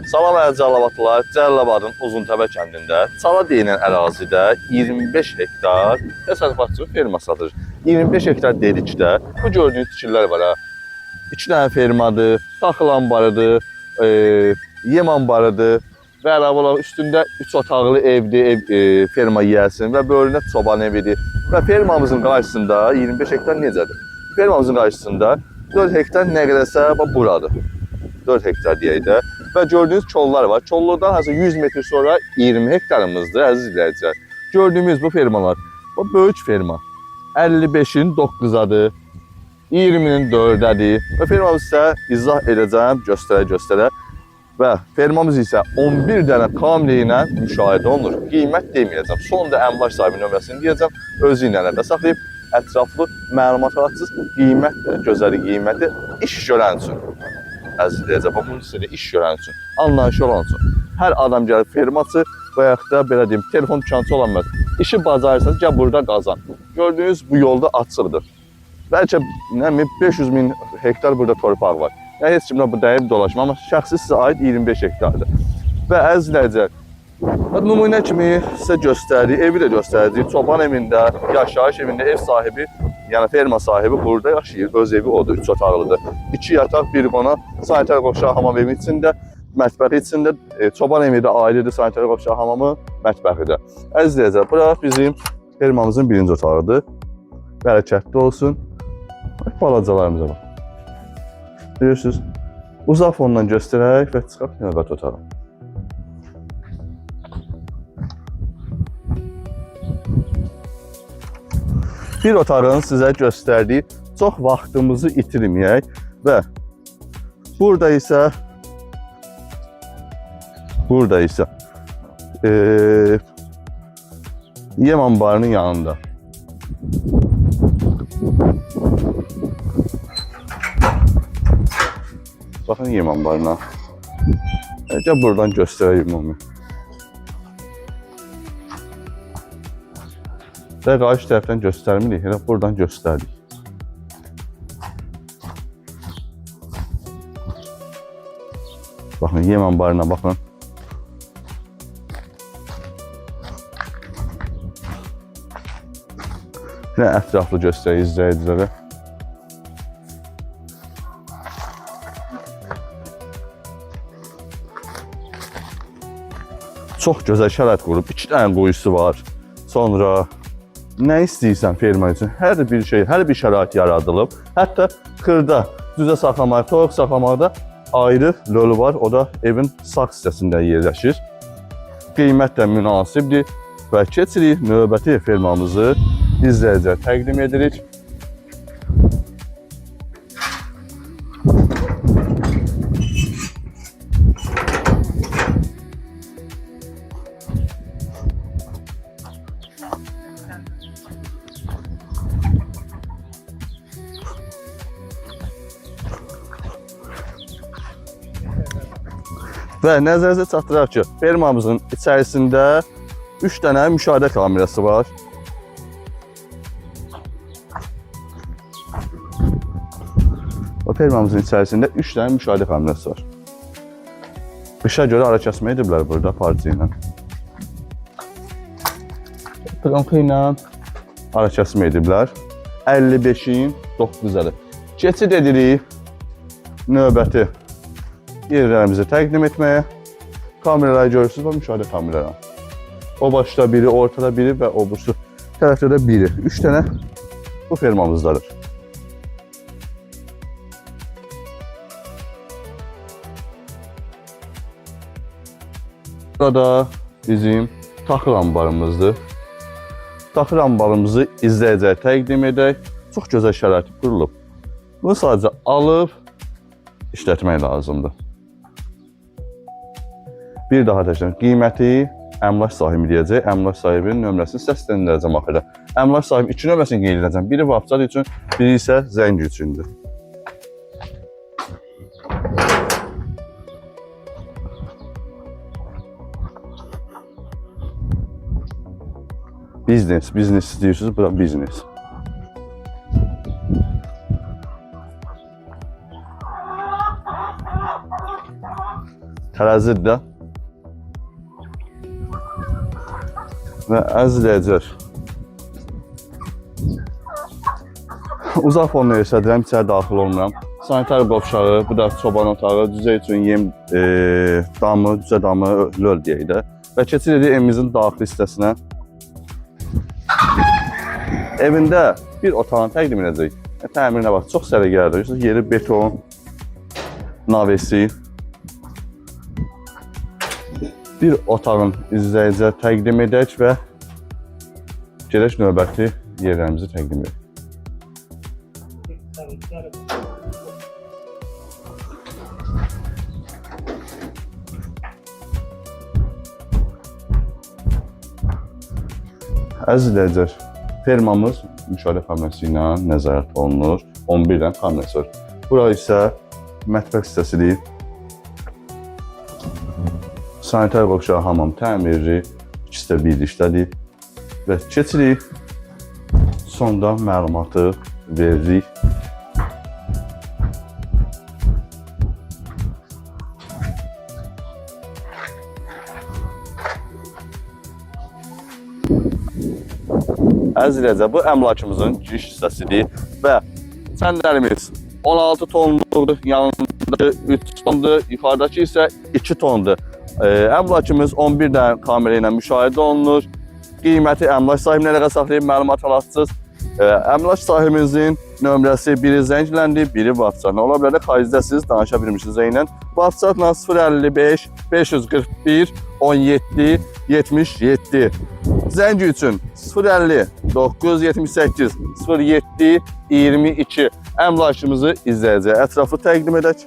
Salam əziz Cəlilabadlılar, Cəlilabadın Uzuntəpə kəndində Çala deyilən ərazidə 25 hektar təsərrüfatçı ferma satır. 25 hektar dedikdə bu gördüyünüz tikililər var ha. 2 dənə fermadır, taxıl anbarıdır, yem anbarıdır və əlavə olaraq üstündə 3 otaqlı evdir, ferma yiyəsin və bölünə çoban evidir. Və fermamızın qarşısında 25 hektar necədir? Fermamızın qarşısında 4 hektar nə qədərsə buradır. 4 hektar deyək də. Və gördüyünüz kollar var. Kollardan hazır 100 metr sonra 20 hektarımızdır əziz izləyicilər. Gördüyümüz bu fermalar, bu böyük ferma. 55'in 9'adır, 20'nin 4'ədir. Və fermamız isə izah edəcəm, göstərə. Və fermamız isə 11 dənə kamera ilə müşahidə olunur. Qiymət deməyəcəm. Son da əmlak sahibi nömrəsini deyəcəm. Özü ilə də saxlayıb ətraflı məlumat alacaksınız. Qiymət də, gözəli qiyməti iş görən üçün. Əziz izləyicilər, bunun üstündə iş görən üçün, anlayışı olan üçün. Hər adam gəlib ferması və yaxud da belə deyim, telefon dükançı olanmaz. İşi bacarırsanız, gəl burada qazan. Gördüyünüz bu yolda açıqdır. Bəlkə 500.000 hektar burada torpaq var. Yəni, heç kimlə bu dəyib dolaşma, amma şəxsi sizə aid 25 hektardır. Və əziz izləyicilər, nümunə kimi sizə göstərdik, evi də göstərdik. Çoban evində, yaşayış evində ev sahibi, yəni ferma sahibi burada yaşayır. Öz evi odur, 3 otaqlıdır. 2 yataq, 1 qonaq, sanitar qovşaq hamam evi içində, mətbəxi içində, çoban evi də ayrıdır, sanitar qovşaq hamamı, mətbəxi də. Əziz izləyicilər, bura bizim fermamızın birinci otağıdır. Bərəkətli olsun. Balacalarımıza bax. Bilirsiniz, uzaq fondan göstərək və çıxaq növbət otağı. Bir otağın sizə göstərdiyi çox vaxtımızı itirməyək və burada isə yem anbarının yanında. Baxın yem anbarına. Gəl buradan göstərəyim onu. Və qarşı tərəfdən göstərmirik, elə buradan göstərdik. Baxın, yem anbarına baxın. Yine ətraflı göstərik izləyicilərə. Çox gözəl şərait qurub, 2 dənə quyusu var. Sonra nə istəyirsən ferma üçün? Hər bir şey, hər bir şərait yaradılıb. Hətta xırda düzə saxlamaq, toyuq saxlamaqda ayrı lölü var. O da evin sağ hissəsində yerləşir. Qiymət də münasibdir və keçirik növbəti fermamızı izləyicə təqdim edirik. Və nəzərinizə çatdıraq ki, fermamızın içərisində 3 dənə müşahidə kamerası var. O fermamızın içərisində 3 dənə müşahidə kamerası var. Qışa görə ara kəsmə ediblər burada parça ilə. Trampa ilə ara kəsmə ediblər. 55'in 9'adır. Keçid edirik növbəti yerlərimizi təqdim etməyə. Kameraları görürsünüz və müşahidə kameraları. O başda biri, ortada biri və o bursu tərəfdə də biri. 3 dənə bu fermamızdadır. Burada bizim taxıl anbarımızdır. Taxıl anbarımızı izləyicəyə təqdim edək. Çox gözəl şərait qurulub. Bunu sadəcə alıb işlətmək lazımdır. Bir daha təşəkkür. Qiyməti əmlak sahibi deyəcək. Əmlak sahibinin nömrəsini səsləndirəcəm axıra. Əmlak sahibi 2 nömrəsini qeyd edəcəm. Biri WhatsApp üçün, biri isə zəng üçündür. Biznes istəyirsiniz, bu da biznes. tərəzidir də. Və əzizləyəcək. Uzaq fonunu göstərirəm, içəri daxil olmuram. Sanitar qovşağı, bu da çoban otağı, düzə üçün yem damı, düzə damı, löl deyək də. Və keçirik evimizin daxil hissəsinə. Evində bir otağını təqdim edəcək. Təmirinə bax, çox səliqəlidir. Yeri beton, navesi. Bir otağın izləyicə təqdim edək və gedək növbəti yerlərimizi təqdim edək. Əziz izləyicilər, fermamız müşahidə kamerası ilə nəzarət olunur. 11 dənə kamerası var. Bura isə mətbəx hissəsidir. Sanitar qovşağı, hamam təmiri, ikisi də birlikdədir. Və keçirik. Sonda məlumatı veririk. Əziz izləyicilər, bu əmlakımızın giriş hissəsidir və səndlərimiz 16 tonluqdur, yanındakı 3 tondur, yuxarıdakı isə 2 tondur. Əmlakımız 11 dənə kamera ilə müşahidə olunur. Qiyməti əmlak sahibinə əlaqə saxlayıb məlumat alasınız. Əmlak sahibimizin nömrəsi biri zəngləndi, biri WhatsApp. Ola bilər də xaricdəsiz, danışa bilmişsiniz ilə. WhatsApp-la 055 541 17 77. Zəng üçün 050 978 07 22 əmlakımızı izləyəcək. Ətrafı təqdim edək.